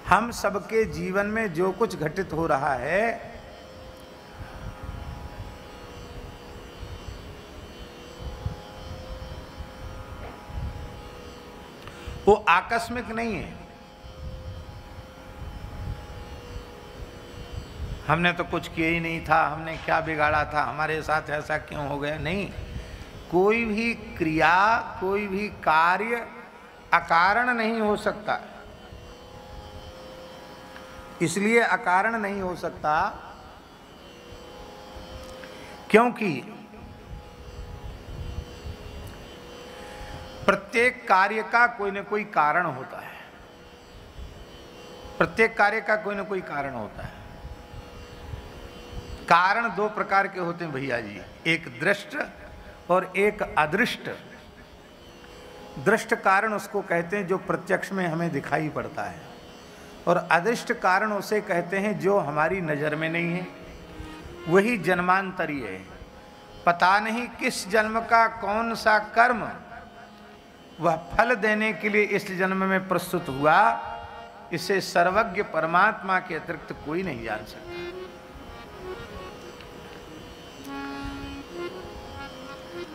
हम सबके जीवन में जो कुछ घटित हो रहा है वो आकस्मिक नहीं है। हमने तो कुछ किया ही नहीं था, हमने क्या बिगाड़ा था, हमारे साथ ऐसा क्यों हो गया। नहीं, कोई भी क्रिया, कोई भी कार्य अकारण नहीं हो सकता। इसलिए अकारण नहीं हो सकता क्योंकि प्रत्येक कार्य का कोई न कोई कारण होता है। प्रत्येक कार्य का कोई न कोई कारण होता है। कारण दो प्रकार के होते हैं भैया जी, एक दृष्ट और एक अदृष्ट। दृष्ट कारण उसको कहते हैं जो प्रत्यक्ष में हमें दिखाई पड़ता है, और अदृष्ट कारण उसे कहते हैं जो हमारी नजर में नहीं है। वही जन्मांतरीय है। पता नहीं किस जन्म का कौन सा कर्म वह फल देने के लिए इस जन्म में प्रस्तुत हुआ, इसे सर्वज्ञ परमात्मा के अतिरिक्त कोई नहीं जान सकता।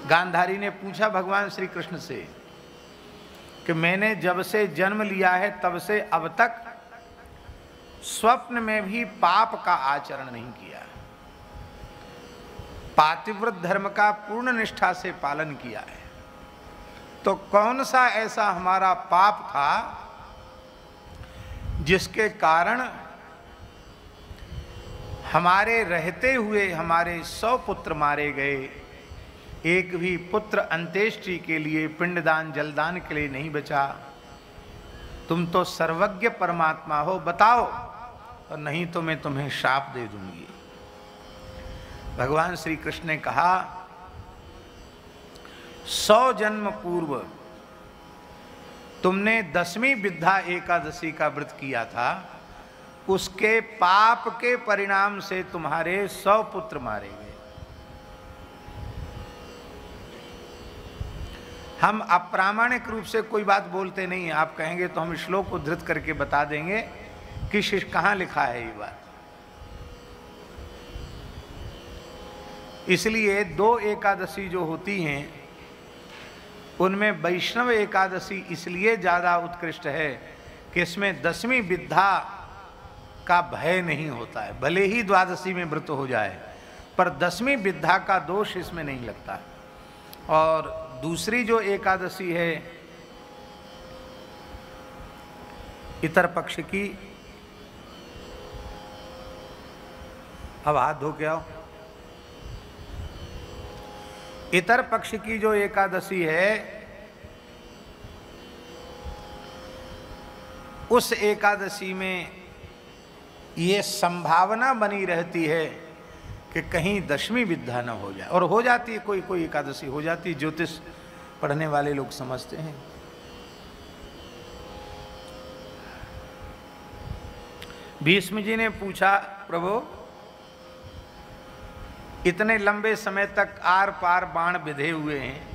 गांधारी ने पूछा भगवान श्री कृष्ण से कि मैंने जब से जन्म लिया है तब से अब तक स्वप्न में भी पाप का आचरण नहीं किया, पातिव्रत धर्म का पूर्ण निष्ठा से पालन किया है, तो कौन सा ऐसा हमारा पाप था जिसके कारण हमारे रहते हुए हमारे 100 पुत्र मारे गए, एक भी पुत्र अंत्येष्टि के लिए, पिंडदान जलदान के लिए नहीं बचा। तुम तो सर्वज्ञ परमात्मा हो, बताओ, और नहीं तो मैं तुम्हें शाप दे दूंगी। भगवान श्री कृष्ण ने कहा 100 जन्म पूर्व तुमने 10वीं विद्या एकादशी का व्रत किया था, उसके पाप के परिणाम से तुम्हारे 100 पुत्र मारे गए। हम अप्रामाणिक रूप से कोई बात बोलते नहीं है। आप कहेंगे तो हम श्लोक को धृत करके बता देंगे कि कहाँ लिखा है ये बात। इसलिए 2 एकादशी जो होती हैं उनमें वैष्णव एकादशी इसलिए ज़्यादा उत्कृष्ट है कि इसमें 10वीं विद्या का भय नहीं होता है। भले ही द्वादशी में व्रत हो जाए पर 10वीं विद्या का दोष इसमें नहीं लगता। और दूसरी जो एकादशी है इतर पक्ष की, अब हाथ धो के आओ। इतर पक्ष की जो एकादशी है उस एकादशी में ये संभावना बनी रहती है कि कहीं 10वीं विद्या न हो जाए, और हो जाती है, कोई कोई एकादशी हो जाती है। ज्योतिष पढ़ने वाले लोग समझते हैं। भीष्म जी ने पूछा, प्रभु इतने लंबे समय तक आर पार बाण बिधे हुए हैं,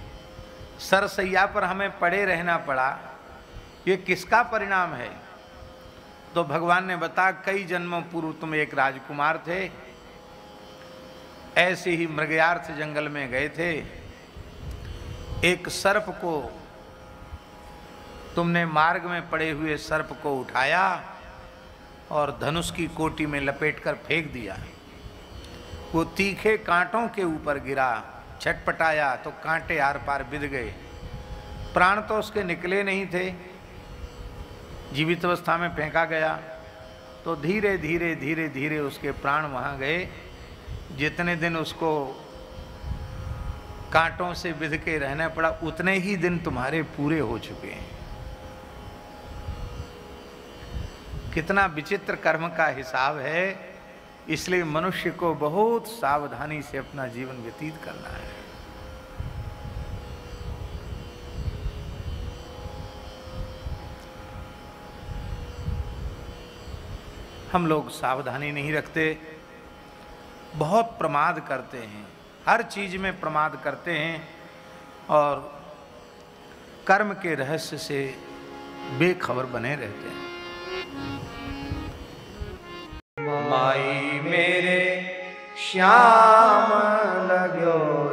सरसैया पर हमें पड़े रहना पड़ा, ये किसका परिणाम है? तो भगवान ने बताया कई जन्मों पूर्व तुम एक राजकुमार थे, ऐसे ही मृगयार्थ जंगल में गए थे, एक सर्प को तुमने मार्ग में पड़े हुए सर्प को उठाया और धनुष की कोटि में लपेटकर फेंक दिया। वो तीखे कांटों के ऊपर गिरा, छटपटाया तो कांटे आर पार बिध गए। प्राण तो उसके निकले नहीं थे, जीवित अवस्था में फेंका गया तो धीरे धीरे धीरे धीरे उसके प्राण वहाँ गए। जितने दिन उसको कांटों से बिध के रहना पड़ा, उतने ही दिन तुम्हारे पूरे हो चुके हैं। कितना विचित्र कर्म का हिसाब है। इसलिए मनुष्य को बहुत सावधानी से अपना जीवन व्यतीत करना है। हम लोग सावधानी नहीं रखते, बहुत प्रमाद करते हैं, हर चीज में प्रमाद करते हैं और कर्म के रहस्य से बेखबर बने रहते हैं। माई मेरे श्याम लगो